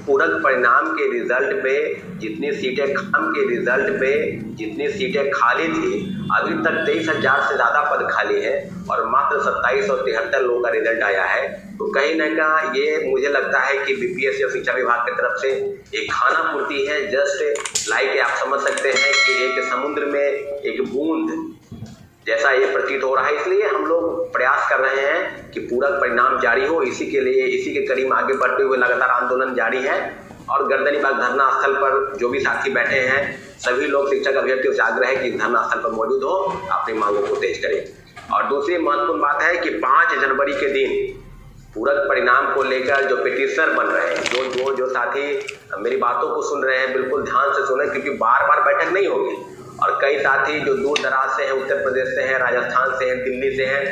पूरक परिणाम के रिजल्ट पे जितनी सीटें खाली थी, अभी तक 23,000 से ज़्यादा पद खाली है और मात्र 2773 लोगों का रिजल्ट आया है। तो कहीं ना कहीं ये मुझे लगता है कि बीपीएससी और शिक्षा विभाग की तरफ से एक खाना पूर्ति है। जस्ट लाइक आप समझ सकते हैं कि एक समुद्र में एक बूंद जैसा ये प्रतीत हो रहा है। इसलिए हम लोग प्रयास कर रहे हैं कि पूरक परिणाम जारी हो। इसी के करीब आगे बढ़ते हुए लगातार आंदोलन जारी है और गर्दनीबाग धरना स्थल पर जो भी साथी बैठे हैं सभी लोग शिक्षक अभ्यर्थियों से आग्रह है कि धरना स्थल पर मौजूद हो, अपनी मांगों को तेज करें। और दूसरी महत्वपूर्ण बात है कि 5 जनवरी के दिन पूरक परिणाम को लेकर जो पिटिशनर बन रहे हैं, जो साथी मेरी बातों को सुन रहे हैं, बिल्कुल ध्यान से सुने, क्योंकि बार बार बैठक नहीं होगी। और कई साथी जो दूर दराज से हैं, उत्तर प्रदेश से हैं, राजस्थान से हैं, दिल्ली से हैं,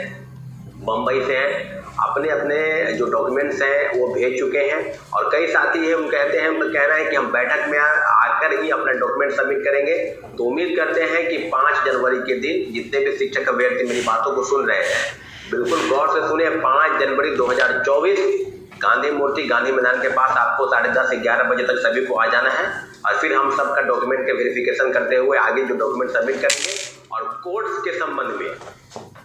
बम्बई से हैं, अपने अपने जो डॉक्यूमेंट्स हैं वो भेज चुके हैं। और कई साथी हैं, हम कहते हैं, उनका कहना है कि हम बैठक में आकर ही अपना डॉक्यूमेंट सबमिट करेंगे। तो उम्मीद करते हैं कि 5 जनवरी के दिन जितने भी शिक्षक अभ्यर्थी मेरी बातों को सुन रहे हैं, बिल्कुल गौर से सुने। 5 जनवरी 2024 गांधी मूर्ति, गांधी मैदान के पास आपको 10:30 से 11 बजे तक सभी को आ जाना है और फिर हम सबका डॉक्यूमेंट के वेरिफिकेशन करते हुए आगे जो डॉक्यूमेंट सबमिट करेंगे। और कोर्स के संबंध में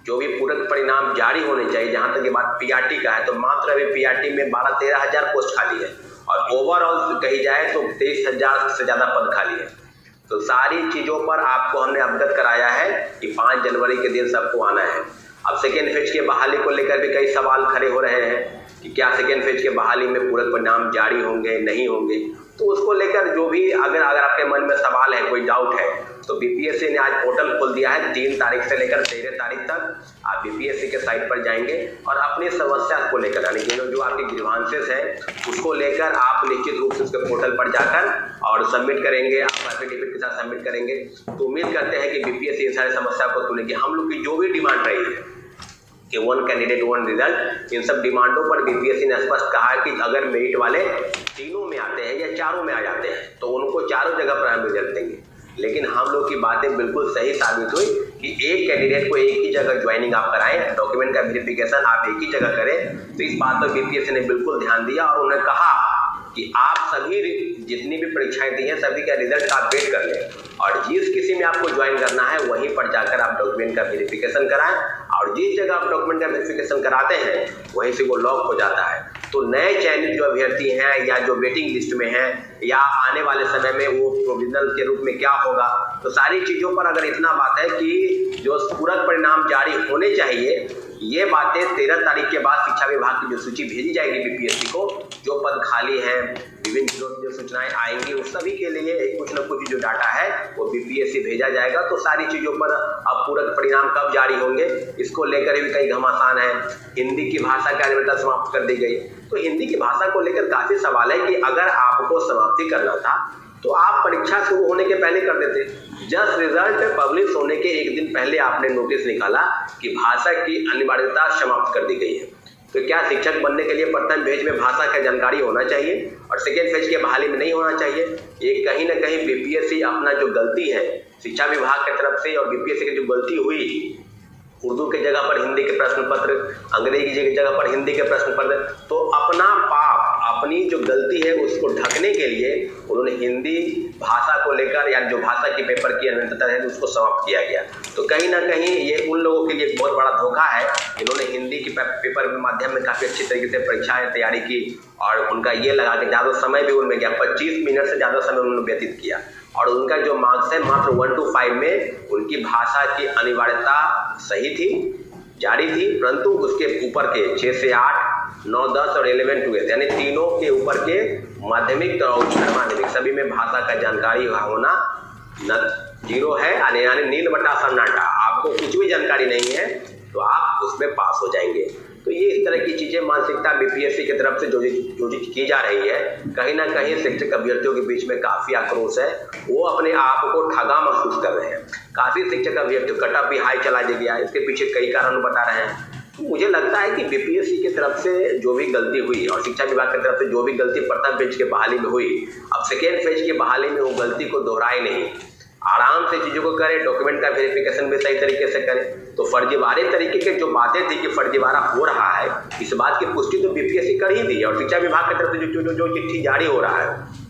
जो भी पूरक परिणाम जारी होने चाहिए, जहां तक ये बात पीआरटी का है, तो मात्र अभी पीआरटी में 12-13 हजार पोस्ट खाली है और ओवरऑल कही जाए तो 23,000 से ज्यादा पद खाली है। तो सारी चीजों पर आपको हमने अवगत कराया है कि 5 जनवरी के दिन सबको आना है। अब सेकेंड फेज के बहाली को लेकर भी कई सवाल खड़े हो रहे हैं कि क्या सेकेंड फेज के बहाली में पूरक परिणाम जारी होंगे, नहीं होंगे। तो उसको लेकर जो भी अगर आपके मन में सवाल है, कोई डाउट है, तो बीपीएससी ने आज पोर्टल खोल दिया है। 3 तारीख से लेकर 13 तारीख तक आप बीपीएससी के साइट पर जाएंगे और अपनी समस्या को लेकर, यानी कि जो आपके ग्रीवांसेस है उसको लेकर आप निश्चित रूप से उसके पोर्टल पर जाकर और सबमिट करेंगे, आप एफिडेविट के साथ सबमिट करेंगे। तो उम्मीद करते हैं कि बीपीएससी इन सारी समस्या को सुनेगी। हम लोग की जो भी डिमांड रही है कि 1 कैंडिडेट 1 रिजल्ट, इन सब डिमांडों पर बीपीएससी ने स्पष्ट कहा है कि अगर मेरिट वाले तीनों में आते हैं या चारों में आ जाते हैं तो उनको चारों जगह पर हम रिजल्ट देंगे। लेकिन हम लोग की बातें बिल्कुल सही साबित हुई कि एक कैंडिडेट को एक ही जगह ज्वाइनिंग आप कराएं, डॉक्यूमेंट का वेरिफिकेशन आप एक ही जगह करें। तो इस बात पर बीपीएससी ने बिल्कुल ध्यान दिया और उन्होंने कहा कि आप सभी जितनी भी परीक्षाएं दी हैं सभी का रिजल्ट आप वेट कर लें और जिस किसी में आपको ज्वाइन करना है वहीं पर जाकर आप डॉक्यूमेंट का वेरिफिकेशन कराएं और जिस जगह आप डॉक्यूमेंट का वेरिफिकेशन कराते हैं वहीं से वो लॉक हो जाता है। तो नए चयनित जो अभ्यर्थी हैं या जो वेटिंग लिस्ट में हैं या आने वाले समय में वो प्रोविजनल के रूप में क्या होगा, तो सारी चीजों पर अगर इतना बात है कि जो पूरक परिणाम जारी होने चाहिए, ये बातें 13 तारीख के बाद शिक्षा विभाग की जो सूची भेजी जाएगी बीपीएससी को, जो पद खाली हैं, विभिन्न जिलों की जो सूचनाएं आएंगी, उस सभी के लिए कुछ न कुछ जो डाटा है वो बीपीएससी भेजा जाएगा। तो सारी चीजों पर अब पूरक परिणाम कब जारी होंगे इसको लेकर भी कई घमासान है। हिंदी की भाषा की अनिवार्यता समाप्त कर दी गई, तो हिंदी की भाषा को लेकर काफी सवाल है कि अगर आपको समाप्ति करना था तो आप परीक्षा शुरू होने के पहले कर देते। जस्ट रिजल्ट पब्लिश होने के एक दिन पहले आपने नोटिस निकाला कि भाषा की अनिवार्यता समाप्त कर दी गई है। तो क्या शिक्षक बनने के लिए प्रथम फेज में भाषा का जानकारी होना चाहिए और सेकेंड फेज के बहाली में नहीं होना चाहिए? ये कहीं ना कहीं बीपीएससी अपना जो गलती है शिक्षा विभाग की तरफ से और बीपीएससी की जो गलती हुई, उर्दू के जगह पर हिंदी के प्रश्न पत्र, अंग्रेजी की जगह पर हिंदी के प्रश्न पत्र, तो अपना पाप, अपनी जो गलती है उसको ढकने के लिए उन्होंने हिंदी भाषा को लेकर या जो भाषा की पेपर की अनिवार्यता है उसको समाप्त किया गया। तो कहीं ना कहीं ये उन लोगों के लिए बहुत बड़ा धोखा है। इन्होंने हिंदी की पेपर के माध्यम में काफ़ी अच्छी तरीके से परीक्षाएं तैयारी की और उनका ये लगा कि ज़्यादा समय भी उनमें गया, 25 मिनट से ज़्यादा समय उन्होंने व्यतीत किया और उनका जो मार्क्स है मात्र 1 to 5 में उनकी भाषा की अनिवार्यता सही थी, जारी थी, परंतु उसके ऊपर के 6 से 8, 9, 10 और 11 12 यानी तीनों के ऊपर के माध्यमिक और उच्चतर माध्यमिक सभी में भाषा का जानकारी होना जीरो है, यानी नील बटा सन्नाटा। आपको कुछ भी जानकारी नहीं है तो आप उसमें पास हो जाएंगे। तो ये इस तरह की चीजें मानसिकता बीपीएससी की तरफ से जो चीज की जा रही है, कहीं ना कहीं शिक्षक अभ्यर्थियों के बीच में काफी आक्रोश है। वो अपने आप को ठगा महसूस कर रहे हैं। काफी शिक्षक अभ्यर्थी कटअप भी हाई चला गया, इसके पीछे कई कारण बता रहे हैं। तो मुझे लगता है कि बीपीएससी की तरफ से जो भी गलती हुई और शिक्षा विभाग की तरफ से जो भी गलती प्रथम फेज के बहाली में हुई, अब सेकेंड फेज की बहाली में वो गलती को दोहराए नहीं, आराम से चीजों को करें, डॉक्यूमेंट का वेरिफिकेशन भी सही तरीके से करें। तो फर्जीवाड़े तरीके के जो बातें थी कि फर्जीवाड़ा हो रहा है, इस बात की पुष्टि तो बीपीएससी कर ही दी है। और शिक्षा विभाग की तरफ से जो चिट्ठी जारी हो रहा है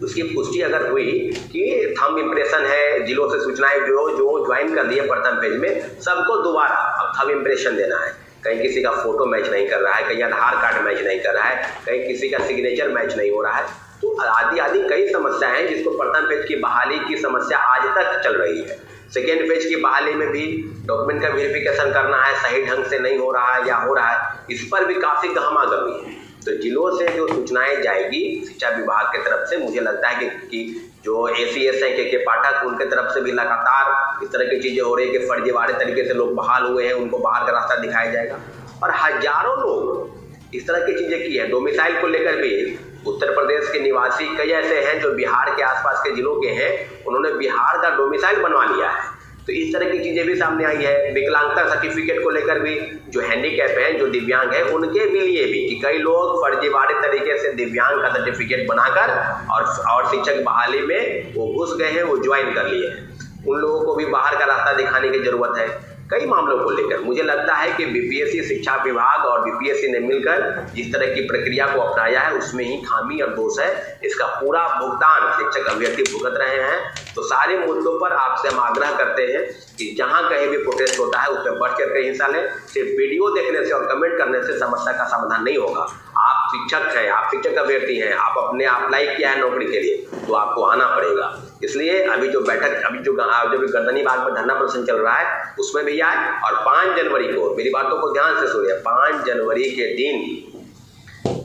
उसकी पुष्टि अगर हुई कि थंब इम्प्रेशन है, जिलों से सूचनाएं जो ज्वाइन कर लिए प्रथम पेज में, सबको दोबारा अब थंब इम्प्रेशन देना है। कहीं किसी का फोटो मैच नहीं कर रहा है, कहीं आधार कार्ड मैच नहीं कर रहा है, कहीं किसी का सिग्नेचर मैच नहीं हो रहा है। तो आदि आदि कई समस्याएं हैं जिसको प्रथम पेज की बहाली की समस्या आज तक चल रही है। सेकेंड पेज की बहाली में भी डॉक्यूमेंट का वेरिफिकेशन करना है, सही ढंग से नहीं हो रहा है या हो रहा है, इस पर भी काफ़ी गहमागमी है। तो जिलों से जो सूचनाएं जाएगी शिक्षा विभाग की तरफ से, मुझे लगता है कि जो एसीएस हैं के पाठक, उनके तरफ से भी लगातार इस तरह की चीज़ें हो रही है कि फर्जीवाड़े तरीके से लोग बहाल हुए हैं, उनको बाहर का रास्ता दिखाया जाएगा। और हजारों लोग इस तरह की चीज़ें की हैं। डोमिसाइल को लेकर भी उत्तर प्रदेश के निवासी कई ऐसे हैं जो बिहार के आसपास के जिलों के हैं, उन्होंने बिहार का डोमिसाइल बनवा लिया है। तो इस तरह की चीज़ें भी सामने आई है। विकलांगता सर्टिफिकेट को लेकर भी जो हैंडीकैप हैं, जो दिव्यांग हैं, उनके भी लिए भी कि कई लोग फर्जीवाड़े तरीके से दिव्यांग का सर्टिफिकेट बनाकर और शिक्षक बहाली में वो घुस गए हैं, वो ज्वाइन कर लिए हैं। उन लोगों को भी बाहर का रास्ता दिखाने की जरूरत है। कई मामलों को लेकर मुझे लगता है कि बीपीएससी शिक्षा विभाग और बीपीएससी ने मिलकर जिस तरह की प्रक्रिया को अपनाया है उसमें ही खामी और दोष है। इसका पूरा भुगतान शिक्षक अभ्यर्थी भुगत रहे हैं। तो सारे मुद्दों पर आपसे हम आग्रह करते हैं कि जहां कहीं भी प्रोटेस्ट होता है उसमें बढ़ चढ़ कर हिस्सा लें। सिर्फ वीडियो देखने से और कमेंट करने से समस्या का समाधान नहीं होगा। आप शिक्षक हैं, आप शिक्षक अभ्यर्थी हैं, आप अपने अप्लाई किया है नौकरी के लिए, तो आपको आना पड़ेगा। इसलिए अभी जो बैठक, अभी जो गर्दनी बाग में धरना प्रदर्शन चल रहा है उसमें भी आए। और 5 जनवरी को मेरी बातों को ध्यान से सुनिए, 5 जनवरी के दिन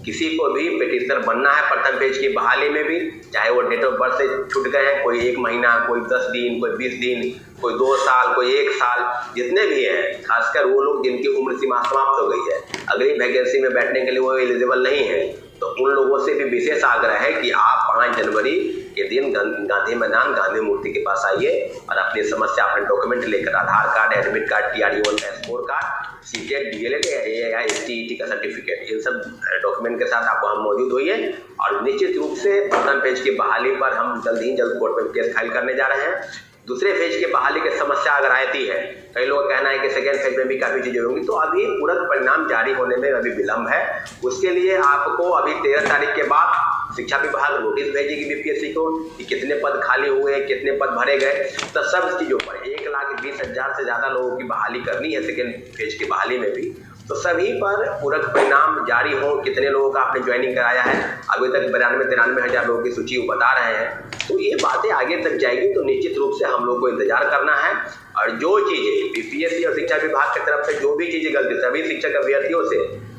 किसी को भी पिटिशनर बनना है प्रथम पेज की बहाली में भी, चाहे वो डेट ऑफ बर्थ से छूट गए हैं, कोई 1 महीना, कोई 10 दिन, कोई 20 दिन, कोई 2 साल, कोई 1 साल, जितने भी हैं, खासकर वो लोग जिनकी उम्र सीमा समाप्त हो गई है, अगली वैकेंसी में बैठने के लिए वो एलिजिबल नहीं है, तो उन लोगों से भी विशेष आग्रह है कि आप 5 जनवरी के दिन गांधी मैदान, गांधी मूर्ति के पास आइए और अपनी समस्या, अपने डॉक्यूमेंट लेकर, आधार कार्ड, एडमिट कार्ड, TRD1 का score card, CTET, DLED, AII, STET का सर्टिफिकेट, इन सब डॉक्यूमेंट के साथ आप वहाँ मौजूद होइए। और निश्चित रूप से प्रथम पेज की बहाली पर हम जल्द ही जल्द कोर्ट में केस फाइल करने जा रहे हैं। दूसरे फेज की बहाली की समस्या अगर आती है, कई लोगों का कहना है कि सेकेंड फेज में भी काफ़ी चीज़ें होंगी, तो अभी पूरक परिणाम जारी होने में अभी विलम्ब है। उसके लिए आपको अभी 13 तारीख के बाद शिक्षा विभाग नोटिस भेजेगी बीपीएससी को कि कितने पद खाली हुए, कितने पद भरे गए। तो सब चीज़ों पर 1,20,000 से ज़्यादा लोगों की बहाली करनी है सेकेंड फेज की बहाली में भी, तो सभी पर पूरक परिणाम जारी हो। कितने लोगों का आपने ज्वाइनिंग कराया है, अभी तक 92-93 हज़ार लोगों की सूची वो बता रहे हैं। तो ये बातें आगे तक जाएगी, तो निश्चित रूप से हम लोग को इंतजार करना है। और जो चीज़ें बीपीएससी और शिक्षा विभाग की तरफ से जो भी चीज़ें गलती, सभी शिक्षक अभ्यर्थियों से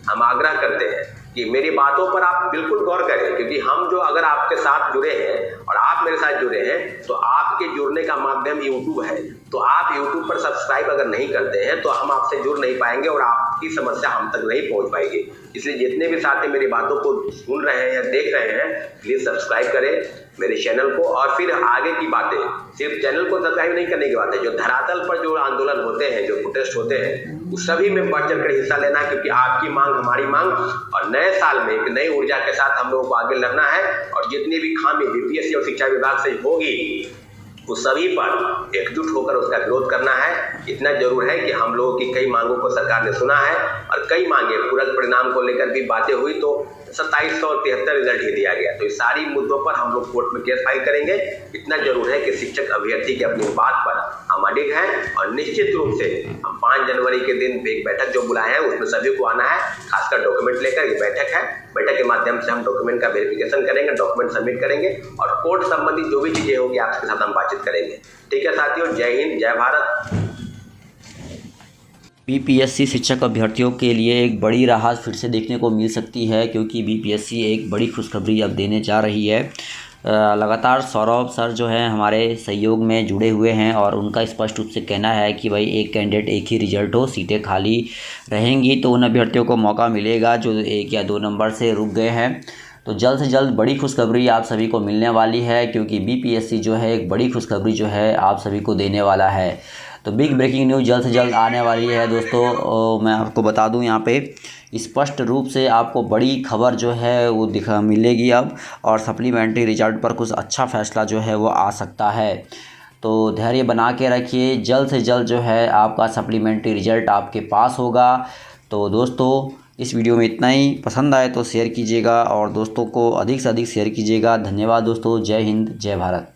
हम आग्रह करते हैं कि मेरी बातों पर आप बिल्कुल गौर करें, क्योंकि हम जो अगर आपके साथ जुड़े हैं और आप मेरे साथ जुड़े हैं, तो आपके जुड़ने का माध्यम यूट्यूब है। तो आप यूट्यूब पर सब्सक्राइब अगर नहीं करते हैं तो हम आपसे जुड़ नहीं पाएंगे और आपकी समस्या हम तक नहीं पहुंच पाएगी। इसलिए जितने भी साथी मेरी बातों को सुन रहे हैं या देख रहे हैं, प्लीज़ सब्सक्राइब करें मेरे चैनल को। और फिर आगे की बातें, सिर्फ चैनल को सब्सक्राइब नहीं करने की बात है, जो धरातल पर जो आंदोलन होते हैं, जो प्रोटेस्ट होते हैं, उस सभी में बढ़ चढ़ कर हिस्सा लेना है, क्योंकि आपकी मांग हमारी मांग। और नए साल में एक नई ऊर्जा के साथ हम लोगों को आगे लड़ना है। और जितनी भी खामी बीपीएससी और शिक्षा विभाग से होगी, उस सभी पर एकजुट होकर उसका विरोध करना है। इतना जरूर है कि हम लोगों की कई मांगों को सरकार ने सुना है और कई मांगे पूरक परिणाम को लेकर भी बातें हुई, तो 2773 रिजल्ट ही दिया गया। तो इस सारी मुद्दों पर हम लोग कोर्ट में केस फाइल करेंगे। इतना जरूर है कि शिक्षक अभ्यर्थी की अपनी बात पर हम अडिग हैं। और निश्चित रूप से हम 5 जनवरी के दिन एक बैठक जो बुलाए हैं उसमें सभी को आना है, खासकर डॉक्यूमेंट लेकर। ये बैठक है, बैठक के माध्यम से हम डॉक्यूमेंट का वेरिफिकेशन करेंगे, डॉक्यूमेंट सबमिट करेंगे और कोर्ट संबंधी जो भी चीज़ें होगी आपके साथ हम बातचीत करेंगे। ठीक है साथियों, जय हिंद, जय भारत। बीपीएससी शिक्षक अभ्यर्थियों के लिए एक बड़ी राहत फिर से देखने को मिल सकती है, क्योंकि बीपीएससी एक बड़ी खुशखबरी अब देने जा रही है। लगातार सौरभ सर जो हैं हमारे सहयोग में जुड़े हुए हैं और उनका स्पष्ट रूप से कहना है कि भाई एक कैंडिडेट एक ही रिजल्ट हो, सीटें खाली रहेंगी तो उन अभ्यर्थियों को मौका मिलेगा जो 1 या 2 नंबर से रुक गए हैं। तो जल्द से जल्द बड़ी खुशखबरी आप सभी को मिलने वाली है, क्योंकि बीपीएससी जो है एक बड़ी खुशखबरी जो है आप सभी को देने वाला है। तो बिग ब्रेकिंग न्यूज़ जल्द से जल्द आने वाली है दोस्तों। मैं आपको बता दूं यहाँ पे स्पष्ट रूप से आपको बड़ी खबर जो है वो मिलेगी अब, और सप्लीमेंट्री रिजल्ट पर कुछ अच्छा फैसला जो है वो आ सकता है। तो धैर्य बना के रखिए, जल्द से जल्द जो है आपका सप्लीमेंट्री रिज़ल्ट आपके पास होगा। तो दोस्तों इस वीडियो में इतना ही, पसंद आए तो शेयर कीजिएगा और दोस्तों को अधिक से अधिक शेयर कीजिएगा। धन्यवाद दोस्तों, जय हिंद जय भारत।